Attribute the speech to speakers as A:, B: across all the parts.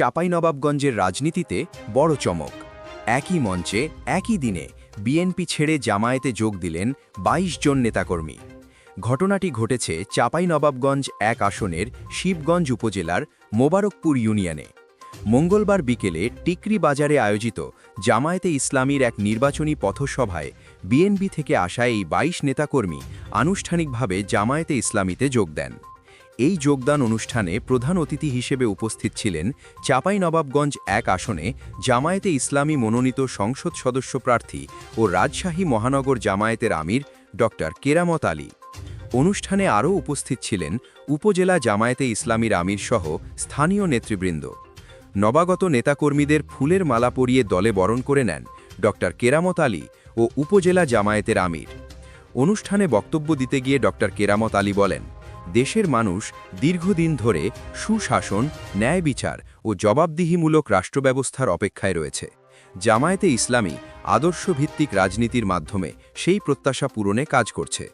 A: চাঁপাইনবাবগঞ্জের রাজনীতিতে বড় চমক। একই মঞ্চে একই দিনে বিএনপি ছেড়ে জামায়াতে যোগ দিলেন ২২ জন নেতাকর্মী। ঘটনাটি ঘটেছে চাঁপাইনবাবগঞ্জ ১ আসনের শিবগঞ্জ উপজেলার মোবারকপুর ইউনিয়নে। মঙ্গলবার বিকেলে টিকরি বাজারে আয়োজিত জামায়াতে ইসলামীর এক নির্বাচনী পথসভায় বিএনপি থেকে আসা এই ২২ নেতাকর্মী আনুষ্ঠানিকভাবে জামায়াতে ইসলামীতে যোগ দেন। এই যোগদান অনুষ্ঠানে প্রধান অতিথি হিসেবে উপস্থিত ছিলেন চাঁপাইনবাবগঞ্জ ১ আসনে জামায়াতে ইসলামী মনোনীত সংসদ সদস্য প্রার্থী ও রাজশাহী মহানগর জামায়াতের আমির ড কেরামত আলী। অনুষ্ঠানে আরও উপস্থিত ছিলেন উপজেলা জামায়াতে ইসলামীর আমির সহ স্থানীয় নেতৃবৃন্দ। নবাগত নেতাকর্মীদের ফুলের মালা পরিয়ে দলে বরণ করে নেন ড কেরামত আলী ও উপজেলা জামায়াতের আমির। অনুষ্ঠানে বক্তব্য দিতে গিয়ে ড কেরামত আলী বলেন, দেশের মানুষ দীর্ঘদিন ধরে সুশাসন, ন্যায় বিচার ও জবাবদিহিমূলক রাষ্ট্রব্যবস্থার অপেক্ষায় রয়েছে। জামায়াতে ইসলামী আদর্শভিত্তিক রাজনীতির মাধ্যমে সেই প্রত্যাশা পূরণে কাজ করছে।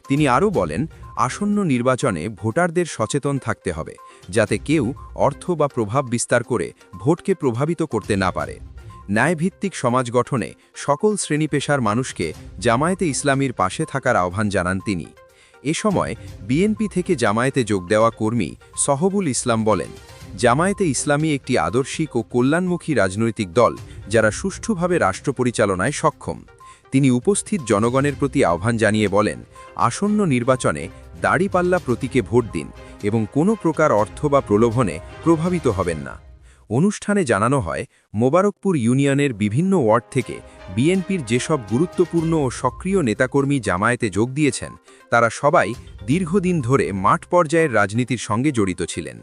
A: তিনি আরও বলেন, আসন্ন নির্বাচনে ভোটারদের সচেতন থাকতে হবে, যাতে কেউ অর্থ বা প্রভাব বিস্তার করে ভোটকে প্রভাবিত করতে না পারে। ন্যায়ভিত্তিক সমাজ গঠনে সকল শ্রেণী-পেশার মানুষকে জামায়াতে ইসলামীর পাশে থাকার আহ্বান জানান তিনি। এ সময় বিএনপি থেকে জামায়াতে যোগ দেওয়া কর্মী সহবুল ইসলাম বলেন, জামায়াতে ইসলামী একটি আদর্শিক ও কল্যাণমুখী রাজনৈতিক দল, যারা সুষ্ঠুভাবে রাষ্ট্র পরিচালনায় সক্ষম। তিনি উপস্থিত জনগণের প্রতি আহ্বান জানিয়ে বলেন, আসন্ন নির্বাচনে দাড়িপাল্লা প্রতীকে ভোট দিন এবং কোনো প্রকার অর্থ বা প্রলোভনে প্রভাবিত হবেন না। অনুষ্ঠানে জানানো হয়, মোবারকপুর ইউনিয়নের বিভিন্ন ওয়ার্ড থেকে বিএনপির যেসব গুরুত্বপূর্ণ ও সক্রিয় নেতাকর্মী জামায়াতে যোগ দিয়েছেন, তারা সবাই দীর্ঘদিন ধরে মাঠ পর্যায়ের রাজনীতির সঙ্গে জড়িত ছিলেন।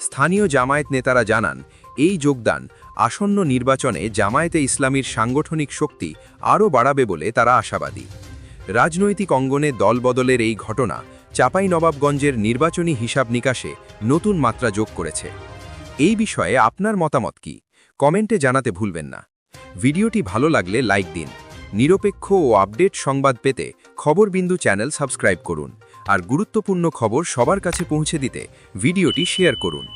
A: স্থানীয় জামায়াত নেতারা জানান, এই যোগদান আসন্ন নির্বাচনে জামায়াতে ইসলামীর সাংগঠনিক শক্তি আরও বাড়াবে বলে তারা আশাবাদী। রাজনৈতিক অঙ্গনে দলবদলের এই ঘটনা চাঁপাইনবাবগঞ্জের নির্বাচনী হিসাব নিকাশে নতুন মাত্রা যোগ করেছে। এই বিষয়ে আপনার মতামত কি? কমেন্টে জানাতে ভুলবেন না। ভিডিওটি ভালো লাগলে লাইক দিন। নিরপেক্ষ ও আপডেট সংবাদ পেতে খবরবিন্দু চ্যানেল সাবস্ক্রাইব করুন আর গুরুত্বপূর্ণ খবর সবার কাছে পৌঁছে দিতে ভিডিওটি শেয়ার করুন।